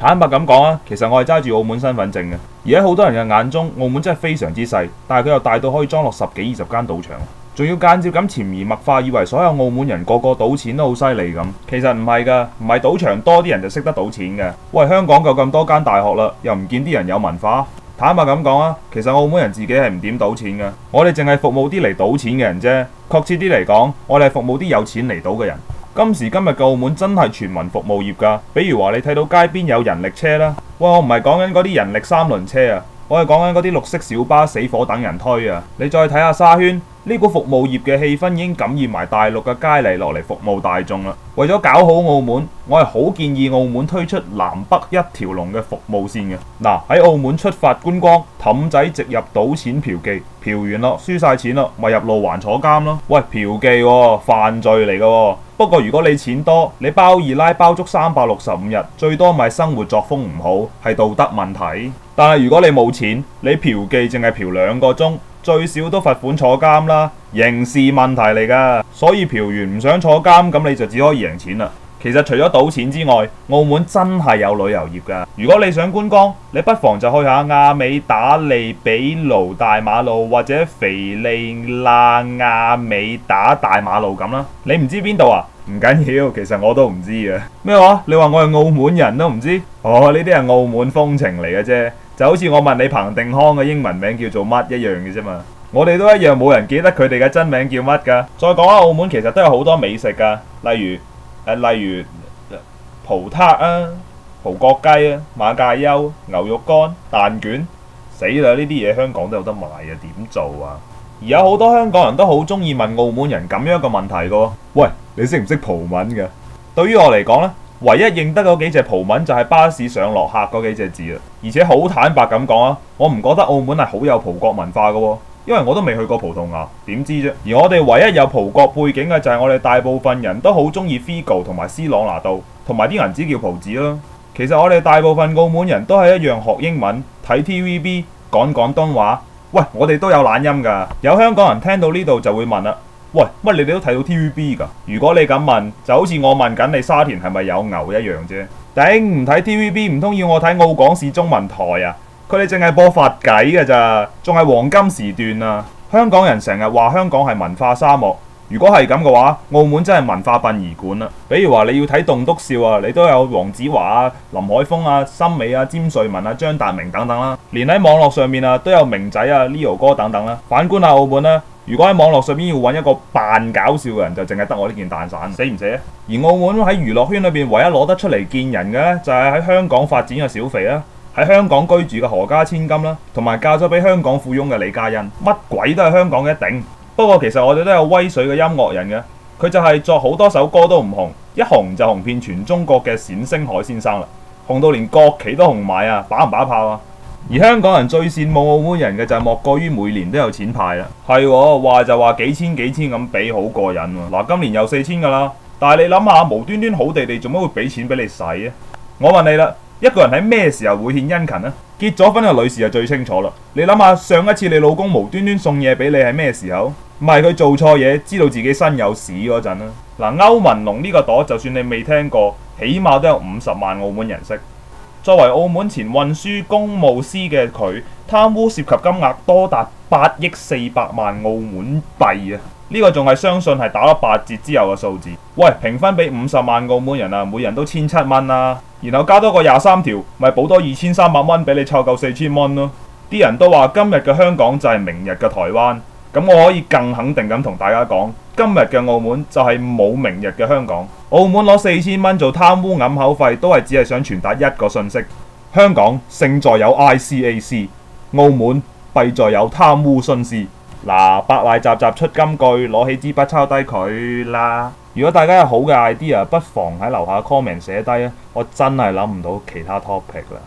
坦白咁講啊，其實我係揸住澳門身份證嘅，而喺好多人嘅眼中，澳門真係非常之細，但係佢又大到可以裝落10幾20間賭場，仲要間接咁潛移默化，以為所有澳門人個個賭錢都好犀利咁。其實唔係㗎，唔係賭場多啲人就識得賭錢嘅。喂，香港夠咁多間大學啦，又唔見啲人有文化。坦白咁講啊，其實澳門人自己係唔點賭錢㗎，我哋淨係服務啲嚟賭錢嘅人啫。確切啲嚟講，我哋係服務啲有錢嚟賭嘅人。今時今日嘅澳門真係全民服務業㗎，比如話你睇到街邊有人力車啦，喂，我唔係講緊嗰啲人力3輪車啊，我係講緊嗰啲綠色小巴死火等人推啊。你再睇下沙圈，呢股服務業嘅氣氛已經感染埋大陸嘅佳麗落嚟服務大眾啦。為咗搞好澳門，我係好建議澳門推出南北一條龍嘅服務線嘅。嗱，喺澳門出發觀光，氹仔直入賭錢嫖妓，嫖完咯，輸晒錢咯，咪入路環坐監咯。喂，嫖妓喎，犯罪嚟㗎喎。不過如果你錢多，你包二奶包足365日，最多咪生活作風唔好，係道德問題。但係如果你冇錢，你嫖妓淨係嫖2個鐘，最少都罰款坐監啦，刑事問題嚟㗎。所以嫖完唔想坐監，咁你就只可以贏錢啦。其實除咗賭錢之外，澳門真係有旅遊業㗎。如果你想觀光，你不妨就去下亞美打利比盧大馬路或者肥利那亞美打大馬路咁啦。你唔知邊度啊？唔緊要，其實我都唔知嘅。咩話？你話我係澳門人都唔知？哦，呢啲係澳門風情嚟嘅啫，就好似我問你彭定康嘅英文名叫做乜一樣嘅啫嘛。我哋都一樣冇人記得佢哋嘅真名叫乜㗎。再講下澳門其實都有好多美食㗎，例如葡撻啊、葡國雞啊、馬介休、牛肉乾、蛋卷，死啦！呢啲嘢香港都有得賣啊，點做啊？而有好多香港人都好中意問澳門人咁樣嘅問題㗎喎。喂，你識唔識葡文㗎？對於我嚟講呢，唯一認得嗰幾隻葡文就係巴士上落客嗰幾隻字啦。而且好坦白咁講啊，我唔覺得澳門係好有葡國文化㗎喎。因為我都未去過葡萄牙，點知啫？而我哋唯一有葡國背景嘅就係我哋大部分人都好中意 Figo 同埋 C 朗拿度，同埋啲銀紙叫葡紙啦。其實我哋大部分澳門人都係一樣學英文、睇 TVB、講廣東話。喂，我哋都有懶音㗎。有香港人聽到呢度就會問啦：喂，乜你哋都睇到 TVB 㗎？如果你咁問，就好似我問緊你沙田係咪有牛一樣啫。頂，唔睇 TVB 唔通要我睇澳廣視中文台啊？佢哋淨係播佛偈㗎咋，仲係黃金時段啊！香港人成日話香港係文化沙漠，如果係咁嘅話，澳門真係文化殯儀館啦。比如話你要睇棟篤笑啊，你都有黃子華啊、林海峰啊、森美啊、詹瑞文啊、張達明等等啦。連喺網絡上面啊都有明仔啊、Leo 哥等等啦。反觀下澳門啦，如果喺網絡上面要揾一個扮搞笑嘅人，就淨係得我呢件蛋散，死唔死啊？而澳門喺娛樂圈裏邊唯一攞得出嚟見人嘅呢，就係喺香港發展嘅小肥啦。喺香港居住嘅何家千金啦，同埋嫁咗俾香港富翁嘅李嘉欣，乜鬼都係香港嘅頂。不過其實我哋都有威水嘅音樂人嘅，佢就係作好多首歌都唔紅，一紅就紅遍全中國嘅冼星海先生啦，紅到連國旗都紅埋啊，把唔把炮啊？而香港人最羨慕澳門人嘅就係莫過於每年都有錢派啦，係喎，話就話幾千咁俾，好過癮喎。嗱，今年又4000㗎啦，但係你諗下，無端端好地地做乜會俾錢俾你使啊？我問你啦。一個人喺咩時候會獻殷勤呢？結咗婚嘅女士就最清楚啦。你諗下，上一次你老公無端端送嘢俾你係咩時候？唔係佢做錯嘢，知道自己身有屎嗰陣啦。嗱，歐文龍呢個朵，就算你未聽過，起碼都有50萬澳門人識。作為澳門前運輸公務司嘅佢，貪污涉及金額多達8億400萬澳門幣啊！呢個仲係相信係打咗8折之後嘅數字。喂，平分俾50萬澳門人啊，每人都1700蚊啦，然後加多個23條，咪補多2300蚊俾你湊夠4000蚊咯。啲人都話今日嘅香港就係明日嘅台灣，咁我可以更肯定咁同大家講，今日嘅澳門就係冇明日嘅香港。澳門攞4000蚊做貪污揞口費，都係只係想傳達一個信息：香港勝在有 ICAC， 澳門弊在有貪污徇私。嗱，百賴集集出金句，攞起支筆抄低佢啦。如果大家有好嘅 idea，不妨喺樓下 comment 寫低啊，我真係諗唔到其他 topic 啦。